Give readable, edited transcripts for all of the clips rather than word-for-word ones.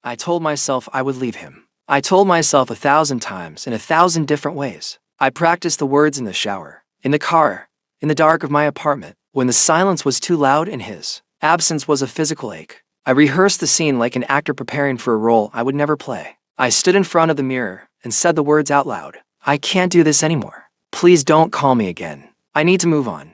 I told myself I would leave him. I told myself 1,000 times in 1,000 different ways. I practiced the words in the shower, in the car, in the dark of my apartment, when the silence was too loud and his absence was a physical ache. I rehearsed the scene like an actor preparing for a role I would never play. I stood in front of the mirror and said the words out loud. I can't do this anymore. Please don't call me again. I need to move on.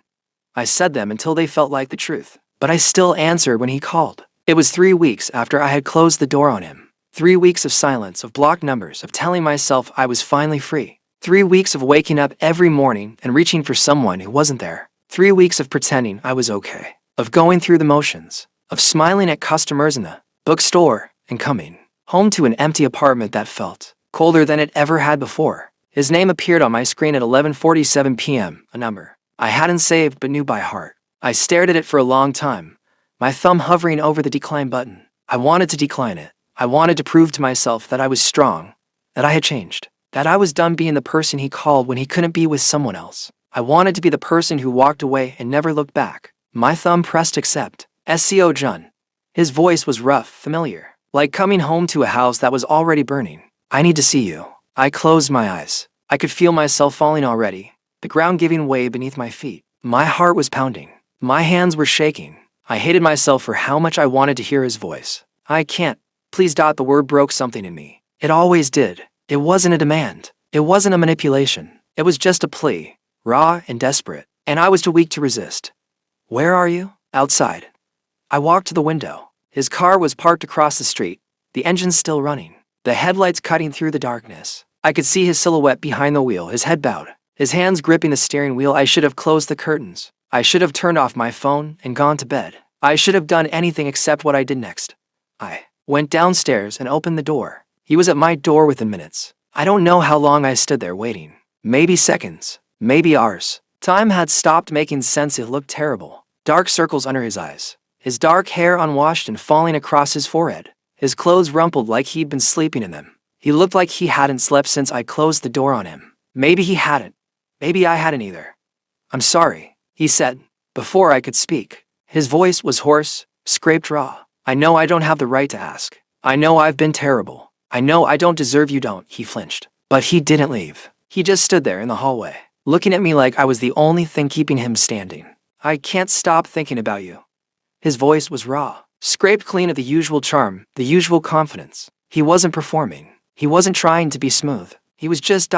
I said them until they felt like the truth, but I still answered when he called. It was 3 weeks after I had closed the door on him. 3 weeks of silence, of blocked numbers, of telling myself I was finally free. 3 weeks of waking up every morning and reaching for someone who wasn't there. 3 weeks of pretending I was okay, of going through the motions, of smiling at customers in the bookstore and coming home to an empty apartment that felt colder than it ever had before. His name appeared on my screen at 11:47 p.m., a number I hadn't saved but knew by heart. I stared at it for a long time, my thumb hovering over the decline button. I wanted to decline it. I wanted to prove to myself that I was strong, that I had changed, that I was done being the person he called when he couldn't be with someone else. I wanted to be the person who walked away and never looked back. My thumb pressed accept. SCO Jun. His voice was rough, familiar, like coming home to a house that was already burning. I need to see you. I closed my eyes. I could feel myself falling already, the ground giving way beneath my feet. My heart was pounding. My hands were shaking. I hated myself for how much I wanted to hear his voice. I can't. Please. The word broke something in me. It always did. It wasn't a demand. It wasn't a manipulation. It was just a plea, raw and desperate, and I was too weak to resist. Where are you? Outside. I walked to the window. His car was parked across the street, the engine still running, the headlights cutting through the darkness. I could see his silhouette behind the wheel, his head bowed, his hands gripping the steering wheel. I should have closed the curtains. I should have turned off my phone and gone to bed. I should have done anything except what I did next. I went downstairs and opened the door. He was at my door within minutes. I don't know how long I stood there waiting. Maybe seconds, maybe hours. Time had stopped making sense. It looked terrible. Dark circles under his eyes, his dark hair unwashed and falling across his forehead, his clothes rumpled like he'd been sleeping in them. He looked like he hadn't slept since I closed the door on him. Maybe he hadn't. Maybe I hadn't either. I'm sorry, he said, before I could speak. His voice was hoarse, scraped raw. I know I don't have the right to ask. I know I've been terrible. I know I don't deserve you. Don't. He flinched. But he didn't leave. He just stood there in the hallway, looking at me like I was the only thing keeping him standing. I can't stop thinking about you. His voice was raw, scraped clean of the usual charm, the usual confidence. He wasn't performing. He wasn't trying to be smooth. He was just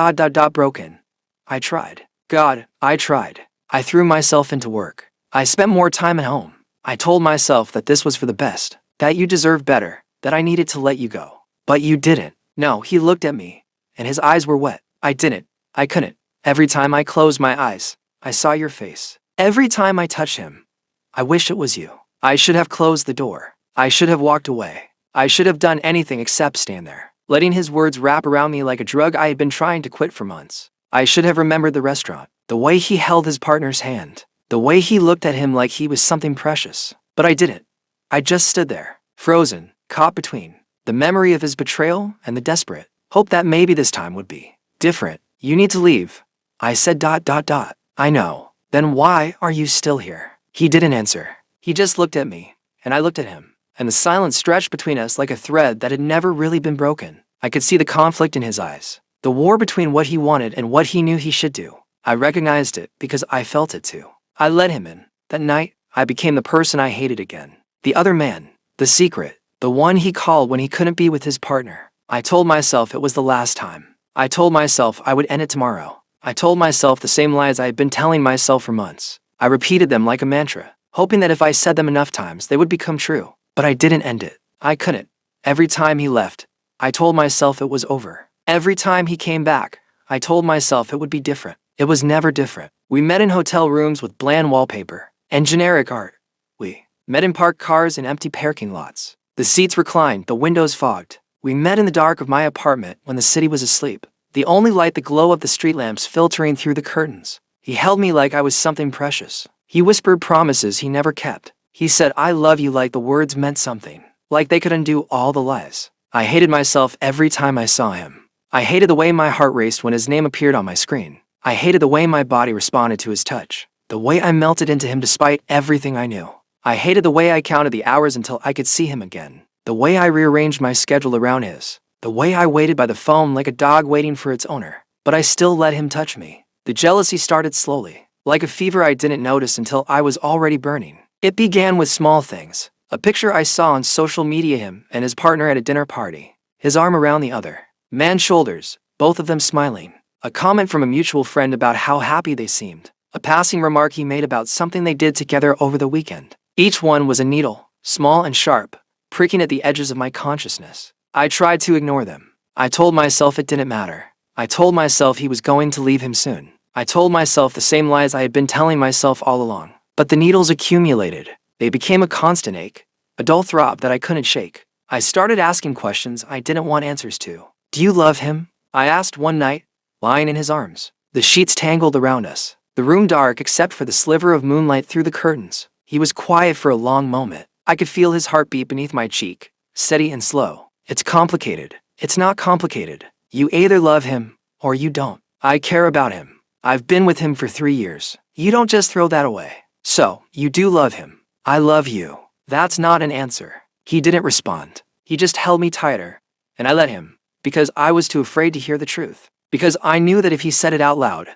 broken. I tried. God, I tried. I threw myself into work. I spent more time at home. I told myself that this was for the best, that you deserved better, that I needed to let you go. But you didn't. No, he looked at me, and his eyes were wet. I didn't. I couldn't. Every time I closed my eyes, I saw your face. Every time I touched him, I wish it was you. I should have closed the door. I should have walked away. I should have done anything except stand there, letting his words wrap around me like a drug I had been trying to quit for months. I should have remembered the restaurant, the way he held his partner's hand, the way he looked at him like he was something precious. But I didn't. I just stood there, frozen, caught between the memory of his betrayal and the desperate hope that maybe this time would be different. You need to leave. I said. I know. Then why are you still here? He didn't answer. He just looked at me, and I looked at him, and the silence stretched between us like a thread that had never really been broken. I could see the conflict in his eyes, the war between what he wanted and what he knew he should do. I recognized it because I felt it too. I let him in. That night, I became the person I hated again. The other man, the secret, the one he called when he couldn't be with his partner. I told myself it was the last time. I told myself I would end it tomorrow. I told myself the same lies I had been telling myself for months. I repeated them like a mantra, hoping that if I said them enough times, they would become true. But I didn't end it. I couldn't. Every time he left, I told myself it was over. Every time he came back, I told myself it would be different. It was never different. We met in hotel rooms with bland wallpaper and generic art. We met in parked cars and empty parking lots. The seats reclined, the windows fogged. We met in the dark of my apartment when the city was asleep. The only light, the glow of the street lamps filtering through the curtains. He held me like I was something precious. He whispered promises he never kept. He said, I love you, like the words meant something, like they could undo all the lies. I hated myself every time I saw him. I hated the way my heart raced when his name appeared on my screen. I hated the way my body responded to his touch, the way I melted into him despite everything I knew. I hated the way I counted the hours until I could see him again. the way I rearranged my schedule around his, the way I waited by the phone like a dog waiting for its owner. But I still let him touch me. The jealousy started slowly, like a fever I didn't notice until I was already burning. It began with small things. A picture I saw on social media, him and his partner at a dinner party, his arm around the other man's shoulders, both of them smiling. A comment from a mutual friend about how happy they seemed. A passing remark he made about something they did together over the weekend. Each one was a needle, small and sharp, pricking at the edges of my consciousness. I tried to ignore them. I told myself it didn't matter. I told myself he was going to leave him soon. I told myself the same lies I had been telling myself all along. But the needles accumulated. They became a constant ache, a dull throb that I couldn't shake. I started asking questions I didn't want answers to. "Do you love him?" I asked one night, lying in his arms. The sheets tangled around us, the room dark except for the sliver of moonlight through the curtains. He was quiet for a long moment. I could feel his heartbeat beneath my cheek, steady and slow. "It's complicated." "It's not complicated. You either love him, or you don't." "I care about him. I've been with him for 3 years." "You don't just throw that away." "So, you do love him." "I love you." That's not an answer. He didn't respond. He just held me tighter, and I let him, because I was too afraid to hear the truth. Because I knew that if he said it out loud,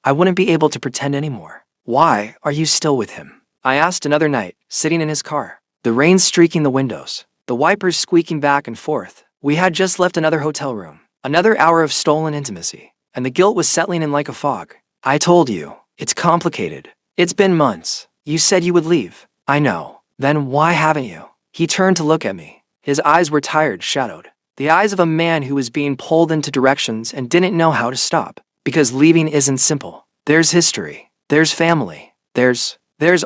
I wouldn't be able to pretend anymore. "Why are you still with him?" I asked another night, sitting in his car. The rain streaking the windows, the wipers squeaking back and forth. We had just left another hotel room, another hour of stolen intimacy, and the guilt was settling in like a fog. "I told you, it's complicated. It's been months. You said you would leave." "I know. Then why haven't you?" He turned to look at me. His eyes were tired, shadowed. The eyes of a man who was being pulled into directions and didn't know how to stop. Because leaving isn't simple. There's history. There's family. There's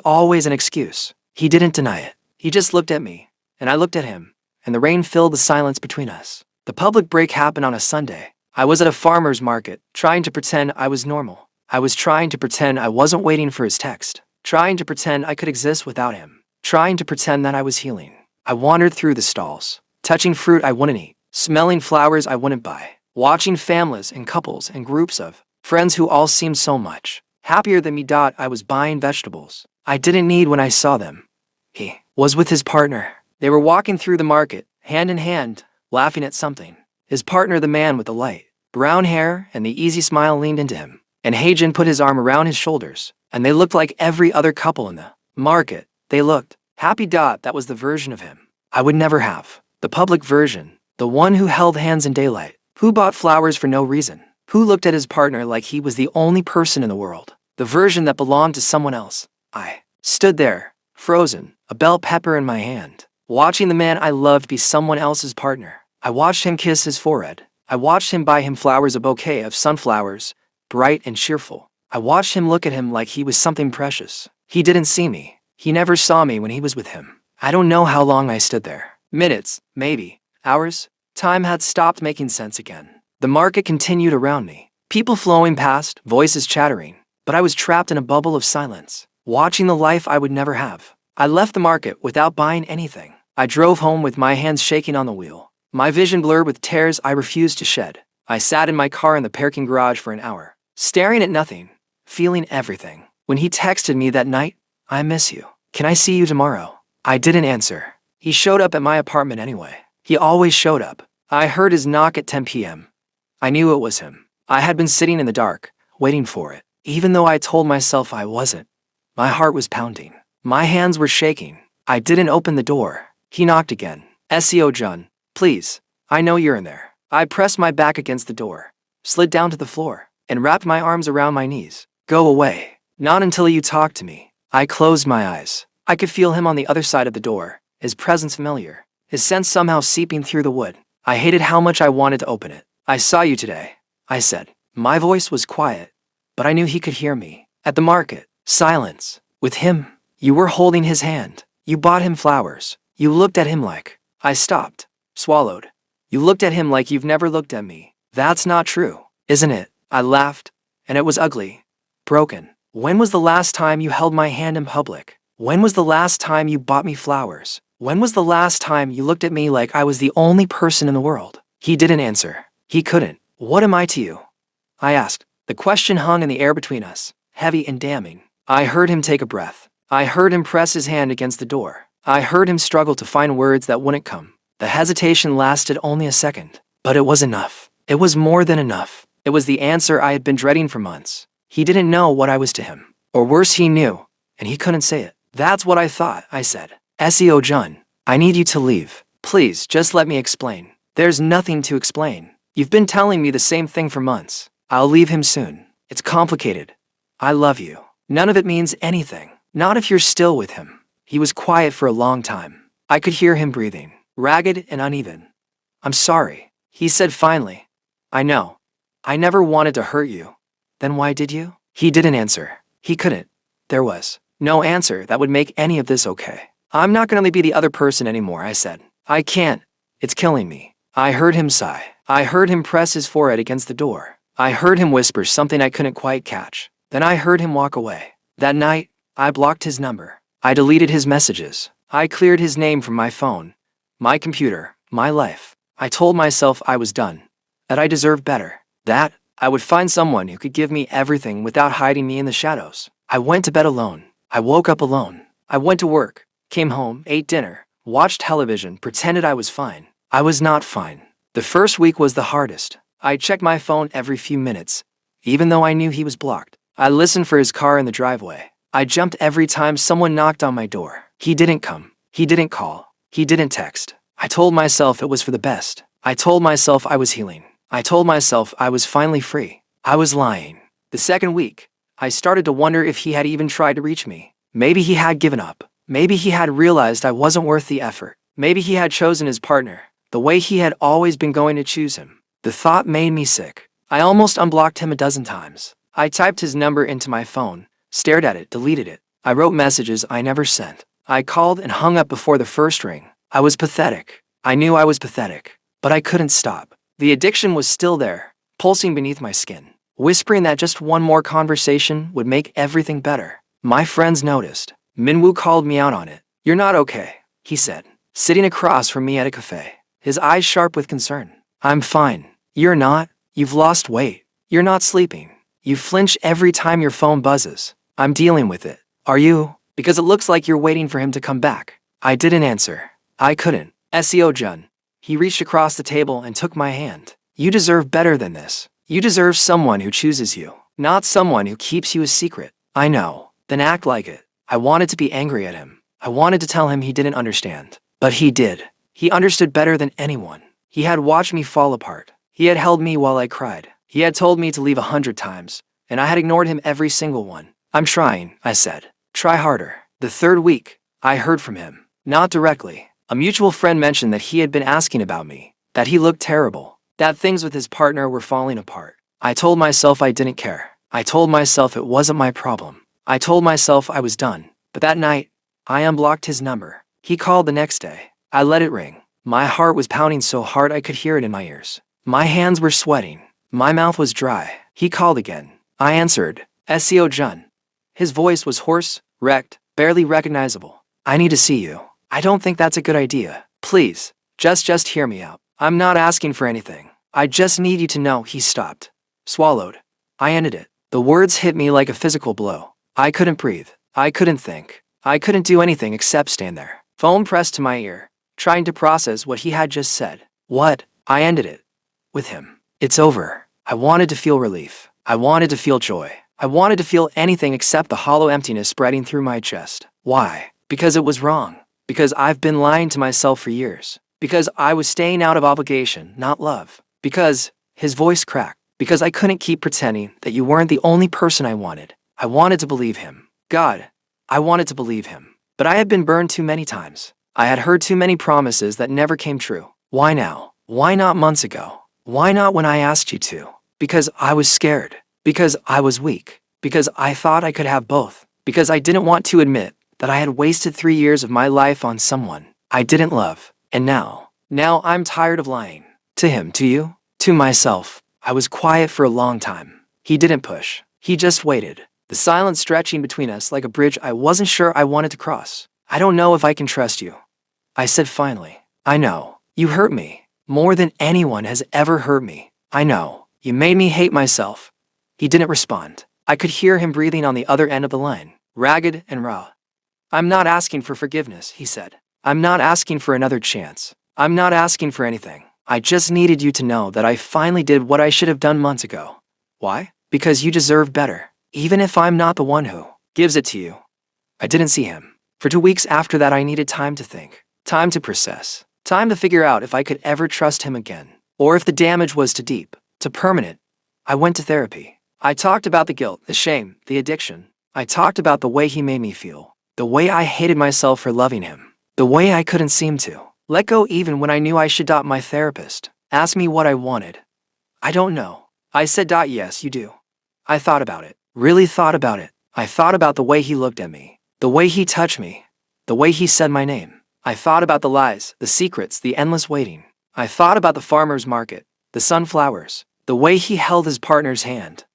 always an excuse. He didn't deny it. He just looked at me, and I looked at him, and the rain filled the silence between us. The public break happened on a Sunday. I was at a farmer's market, trying to pretend I was normal. I was trying to pretend I wasn't waiting for his text. Trying to pretend I could exist without him. Trying to pretend that I was healing. I wandered through the stalls, touching fruit I wouldn't eat, smelling flowers I wouldn't buy, watching families and couples and groups of friends who all seemed so much happier than me. I was buying vegetables I didn't need when I saw them. He was with his partner. They were walking through the market, hand in hand, laughing at something. His partner, the man with the light brown hair and the easy smile, leaned into him, and Heijin put his arm around his shoulders, and they looked like every other couple in the market. They looked happy. That was the version of him I would never have. The public version. The one who held hands in daylight, who bought flowers for no reason, who looked at his partner like he was the only person in the world. The version that belonged to someone else. I stood there, frozen, a bell pepper in my hand, watching the man I loved be someone else's partner. I watched him kiss his forehead. I watched him buy him flowers, a bouquet of sunflowers, bright and cheerful. I watched him look at him like he was something precious. He didn't see me. He never saw me when he was with him. I don't know how long I stood there. Minutes, maybe. Hours. Time had stopped making sense again. The market continued around me. People flowing past, voices chattering. But I was trapped in a bubble of silence, watching the life I would never have. I left the market without buying anything. I drove home with my hands shaking on the wheel, my vision blurred with tears I refused to shed. I sat in my car in the parking garage for an hour, staring at nothing, feeling everything. When he texted me that night, "I miss you. Can I see you tomorrow?" I didn't answer. He showed up at my apartment anyway. He always showed up. I heard his knock at 10 p.m. I knew it was him. I had been sitting in the dark, waiting for it. Even though I told myself I wasn't, my heart was pounding. My hands were shaking. I didn't open the door. He knocked again. "Seo Jun, please. I know you're in there." I pressed my back against the door, slid down to the floor, and wrapped my arms around my knees. "Go away. Not until you talk to me." I closed my eyes. I could feel him on the other side of the door, his presence familiar, his scent somehow seeping through the wood. I hated how much I wanted to open it. "I saw you today," I said. My voice was quiet, but I knew he could hear me. "At the market." Silence. "With him. You were holding his hand. You bought him flowers. You looked at him like—" I stopped, swallowed. "You looked at him like you've never looked at me." "That's not true, isn't it?" I laughed, and it was ugly. Broken. "When was the last time you held my hand in public? When was the last time you bought me flowers? When was the last time you looked at me like I was the only person in the world?" He didn't answer. He couldn't. "What am I to you?" I asked. The question hung in the air between us, heavy and damning. I heard him take a breath. I heard him press his hand against the door. I heard him struggle to find words that wouldn't come. The hesitation lasted only a second, but it was enough. It was more than enough. It was the answer I had been dreading for months. He didn't know what I was to him. Or worse, he knew, and he couldn't say it. That's what I thought, I said. Seo Jun, I need you to leave. Please, just let me explain. There's nothing to explain. You've been telling me the same thing for months. I'll leave him soon. It's complicated. I love you. None of it means anything. Not if you're still with him. He was quiet for a long time. I could hear him breathing, ragged and uneven. I'm sorry, he said finally. I know. I never wanted to hurt you. Then why did you? He didn't answer. He couldn't. There was no answer that would make any of this okay. I'm not gonna be the other person anymore, I said. I can't. It's killing me. I heard him sigh. I heard him press his forehead against the door. I heard him whisper something I couldn't quite catch. Then I heard him walk away. That night, I blocked his number. I deleted his messages. I cleared his name from my phone, my computer, my life. I told myself I was done, that I deserved better, that I would find someone who could give me everything without hiding me in the shadows. I went to bed alone. I woke up alone. I went to work, came home, ate dinner, watched television, pretended I was fine. I was not fine. The first week was the hardest. I checked my phone every few minutes, even though I knew he was blocked. I listened for his car in the driveway. I jumped every time someone knocked on my door. He didn't come. He didn't call. He didn't text. I told myself it was for the best. I told myself I was healing. I told myself I was finally free. I was lying. The second week, I started to wonder if he had even tried to reach me. Maybe he had given up. Maybe he had realized I wasn't worth the effort. Maybe he had chosen his partner, the way he had always been going to choose him. The thought made me sick. I almost unblocked him a dozen times. I typed his number into my phone, stared at it, deleted it. I wrote messages I never sent. I called and hung up before the first ring. I was pathetic. I knew I was pathetic, but I couldn't stop. The addiction was still there, pulsing beneath my skin, whispering that just one more conversation would make everything better. My friends noticed. Minwoo called me out on it. You're not okay, he said, sitting across from me at a cafe, his eyes sharp with concern. I'm fine. You're not. You've lost weight. You're not sleeping. You flinch every time your phone buzzes. I'm dealing with it. Are you? Because it looks like you're waiting for him to come back. I didn't answer. I couldn't. Seo Jun. He reached across the table and took my hand. You deserve better than this. You deserve someone who chooses you, not someone who keeps you a secret. I know. Then act like it. I wanted to be angry at him. I wanted to tell him he didn't understand. But he did. He understood better than anyone. He had watched me fall apart. He had held me while I cried. He had told me to leave 100 times, and I had ignored him every single one. I'm trying, I said. Try harder. The third week, I heard from him. Not directly. A mutual friend mentioned that he had been asking about me, that he looked terrible, that things with his partner were falling apart. I told myself I didn't care. I told myself it wasn't my problem. I told myself I was done. But that night, I unblocked his number. He called the next day. I let it ring. My heart was pounding so hard I could hear it in my ears. My hands were sweating. My mouth was dry. He called again. I answered. Seo Jun. His voice was hoarse, wrecked, barely recognizable. I need to see you. I don't think that's a good idea. Please, just hear me out. I'm not asking for anything. I just need you to know. He stopped. Swallowed. I ended it. The words hit me like a physical blow. I couldn't breathe. I couldn't think. I couldn't do anything except stand there. Phone pressed to my ear, trying to process what he had just said. What? I ended it. With him. It's over. I wanted to feel relief. I wanted to feel joy. I wanted to feel anything except the hollow emptiness spreading through my chest. Why? Because it was wrong. Because I've been lying to myself for years. Because I was staying out of obligation, not love. Because his voice cracked. Because I couldn't keep pretending that you weren't the only person I wanted. I wanted to believe him. God, I wanted to believe him. But I had been burned too many times. I had heard too many promises that never came true. Why now? Why not months ago? Why not when I asked you to? Because I was scared. Because I was weak. Because I thought I could have both. Because I didn't want to admit that I had wasted 3 years of my life on someone I didn't love. And now I'm tired of lying. To him, to you, to myself. I was quiet for a long time. He didn't push. He just waited. The silence stretching between us like a bridge I wasn't sure I wanted to cross. I don't know if I can trust you. I said finally. I know. You hurt me. More than anyone has ever hurt me. I know. You made me hate myself. He didn't respond. I could hear him breathing on the other end of the line, ragged and raw. I'm not asking for forgiveness, he said. I'm not asking for another chance. I'm not asking for anything. I just needed you to know that I finally did what I should have done months ago. Why? Because you deserve better, even if I'm not the one who gives it to you. I didn't see him. For 2 weeks after that, I needed time to think, time to process, time to figure out if I could ever trust him again, or if the damage was too deep, too permanent. I went to therapy. I talked about the guilt, the shame, the addiction. I talked about the way he made me feel, the way I hated myself for loving him, the way I couldn't seem to let go even when I knew I should. My therapist asked me what I wanted. I don't know. I said, yes, you do. I thought about it, really thought about it. I thought about the way he looked at me, the way he touched me, the way he said my name. I thought about the lies, the secrets, the endless waiting. I thought about the farmer's market, the sunflowers, the way he held his partner's hand.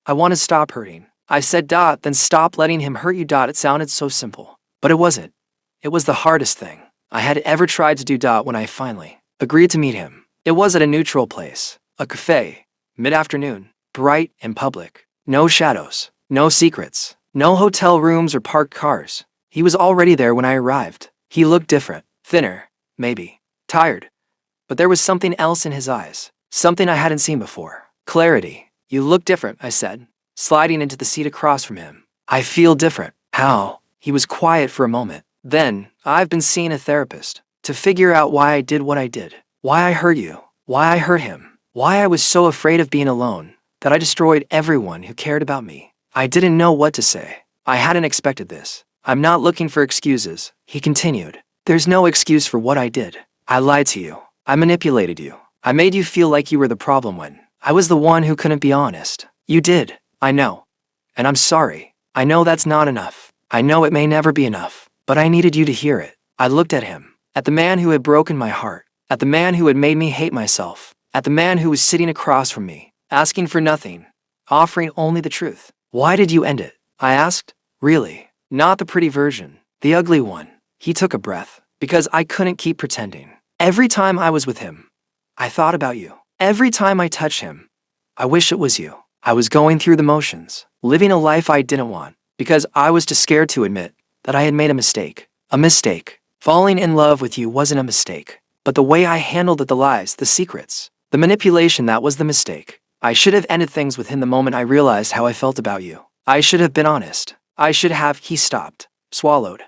I want to stop hurting. I said, then stop letting him hurt you. It sounded so simple, but it wasn't. It was the hardest thing I had ever tried to do. When I finally agreed to meet him, it was at a neutral place, a cafe, mid-afternoon, bright and public. No shadows, no secrets, no hotel rooms or parked cars. He was already there when I arrived. He looked different, thinner, maybe, tired. But there was something else in his eyes, something I hadn't seen before. Clarity. You look different, I said, sliding into the seat across from him. I feel different. How? He was quiet for a moment. Then, I've been seeing a therapist to figure out why I did what I did, why I hurt you, why I hurt him, why I was so afraid of being alone, that I destroyed everyone who cared about me. I didn't know what to say. I hadn't expected this. I'm not looking for excuses, he continued. There's no excuse for what I did. I lied to you. I manipulated you. I made you feel like you were the problem when I was the one who couldn't be honest. You did. I know. And I'm sorry. I know that's not enough. I know it may never be enough, but I needed you to hear it. I looked at him, at the man who had broken my heart, at the man who had made me hate myself, at the man who was sitting across from me, asking for nothing, offering only the truth. Why did you end it? I asked. Really? Not the pretty version, the ugly one. He took a breath, because I couldn't keep pretending. Every time I was with him, I thought about you. Every time I touched him, I wish it was you. I was going through the motions, living a life I didn't want, because I was too scared to admit that I had made a mistake. A mistake. Falling in love with you wasn't a mistake, but the way I handled it, the lies, the secrets, the manipulation, that was the mistake. I should have ended things with him the moment I realized how I felt about you. I should have been honest. I should have. He stopped, swallowed.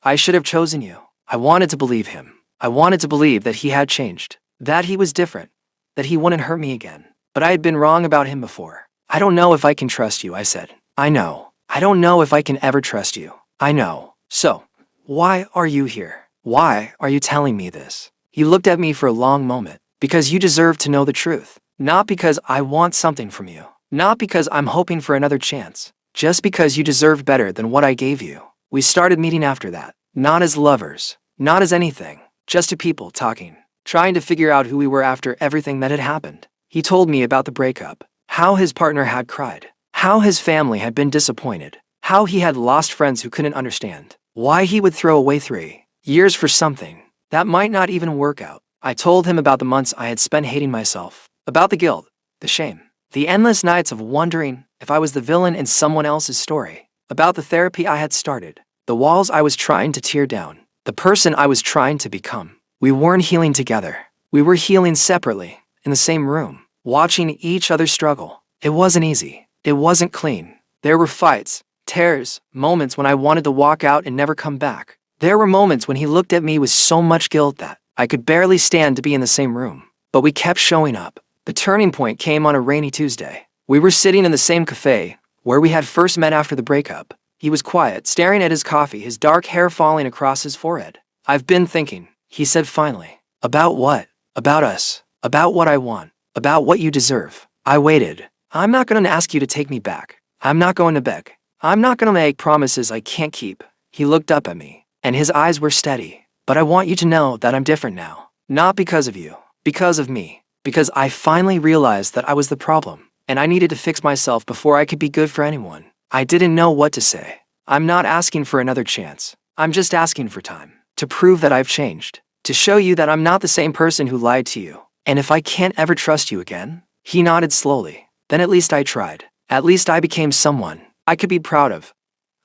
I should have chosen you. I wanted to believe him. I wanted to believe that he had changed, that he was different, that he wouldn't hurt me again. But I had been wrong about him before. I don't know if I can trust you, I said. I know. I don't know if I can ever trust you. I know. So, why are you here? Why are you telling me this? He looked at me for a long moment. Because you deserve to know the truth. Not because I want something from you. Not because I'm hoping for another chance. Just because you deserve better than what I gave you. We started meeting after that. Not as lovers. Not as anything. Just two people talking. Trying to figure out who we were after everything that had happened. He told me about the breakup. How his partner had cried. How his family had been disappointed. How he had lost friends who couldn't understand. Why he would throw away 3 years for something that might not even work out. I told him about the months I had spent hating myself. About the guilt. The shame. The endless nights of wondering if I was the villain in someone else's story. About the therapy I had started. The walls I was trying to tear down. The person I was trying to become. We weren't healing together. We were healing separately, in the same room, watching each other struggle. It wasn't easy. It wasn't clean. There were fights, tears, moments when I wanted to walk out and never come back. There were moments when he looked at me with so much guilt that I could barely stand to be in the same room. But we kept showing up. The turning point came on a rainy Tuesday. We were sitting in the same cafe where we had first met after the breakup. He was quiet, staring at his coffee, his dark hair falling across his forehead. I've been thinking, he said finally. About what? About us. About what I want. About what you deserve. I waited. I'm not going to ask you to take me back. I'm not going to beg. I'm not going to make promises I can't keep. He looked up at me, and his eyes were steady. But I want you to know that I'm different now. Not because of you. Because of me. Because I finally realized that I was the problem, and I needed to fix myself before I could be good for anyone. I didn't know what to say. I'm not asking for another chance. I'm just asking for time. To prove that I've changed. To show you that I'm not the same person who lied to you. And if I can't ever trust you again? He nodded slowly. Then at least I tried. At least I became someone I could be proud of.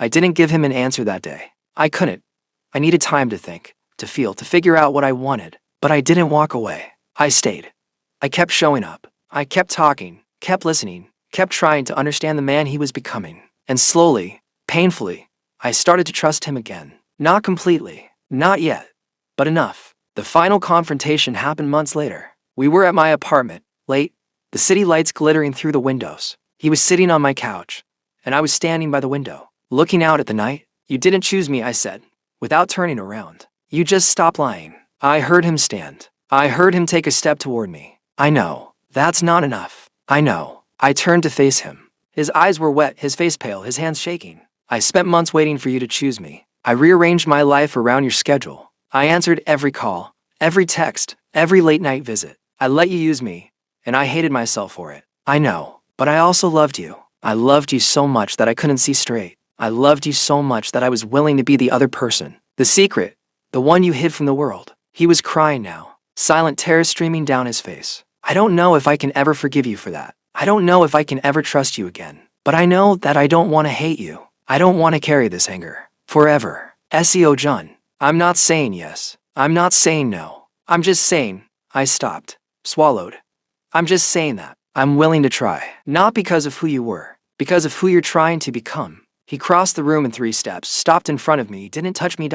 I didn't give him an answer that day. I couldn't. I needed time to think, to feel, to figure out what I wanted. But I didn't walk away. I stayed. I kept showing up. I kept talking, kept listening, kept trying to understand the man he was becoming. And slowly, painfully, I started to trust him again. Not completely, not yet, but enough. The final confrontation happened months later. We were at my apartment, late, the city lights glittering through the windows. He was sitting on my couch, and I was standing by the window, looking out at the night. You didn't choose me, I said, without turning around. You just stopped lying. I heard him stand. I heard him take a step toward me. I know. That's not enough. I know. I turned to face him. His eyes were wet, his face pale, his hands shaking. I spent months waiting for you to choose me. I rearranged my life around your schedule. I answered every call, every text, every late-night visit. I let you use me, and I hated myself for it. I know, but I also loved you. I loved you so much that I couldn't see straight. I loved you so much that I was willing to be the other person. The secret, the one you hid from the world. He was crying now, silent tears streaming down his face. I don't know if I can ever forgive you for that. I don't know if I can ever trust you again. But I know that I don't want to hate you. I don't want to carry this anger forever. Seo Jun. I'm not saying yes. I'm not saying no. I'm just saying, I stopped. Swallowed. I'm just saying that. I'm willing to try. Not because of who you were. Because of who you're trying to become. He crossed the room in 3 steps, stopped in front of me, didn't touch me.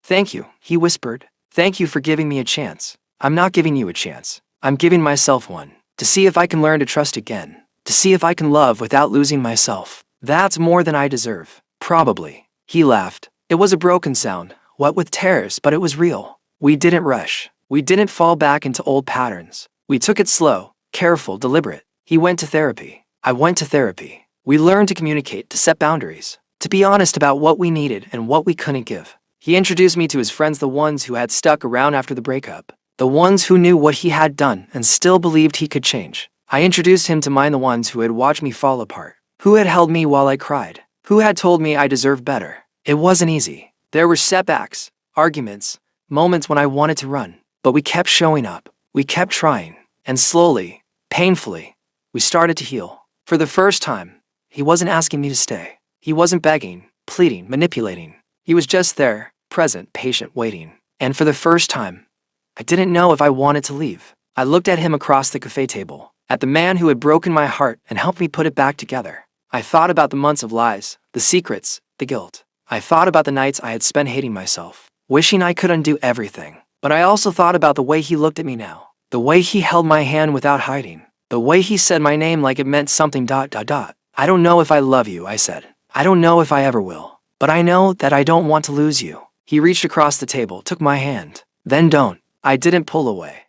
Thank you, he whispered. Thank you for giving me a chance. I'm not giving you a chance. I'm giving myself one. To see if I can learn to trust again. To see if I can love without losing myself. That's more than I deserve. Probably. He laughed. It was a broken sound, what with tears, but it was real. We didn't rush. We didn't fall back into old patterns. We took it slow, careful, deliberate. He went to therapy. I went to therapy. We learned to communicate, to set boundaries, to be honest about what we needed and what we couldn't give. He introduced me to his friends, the ones who had stuck around after the breakup, the ones who knew what he had done and still believed he could change. I introduced him to mine, the ones who had watched me fall apart, who had held me while I cried, who had told me I deserved better. It wasn't easy. There were setbacks, arguments, moments when I wanted to run, but we kept showing up. We kept trying, and slowly, painfully, we started to heal. For the first time, he wasn't asking me to stay. He wasn't begging, pleading, manipulating. He was just there, present, patient, waiting. And for the first time, I didn't know if I wanted to leave. I looked at him across the cafe table, at the man who had broken my heart and helped me put it back together. I thought about the months of lies, the secrets, the guilt. I thought about the nights I had spent hating myself, wishing I could undo everything. But I also thought about the way he looked at me now, the way he held my hand without hiding, the way he said my name like it meant something. I don't know if I love you, I said. I don't know if I ever will. But I know that I don't want to lose you. He reached across the table, took my hand. Then don't. I didn't pull away.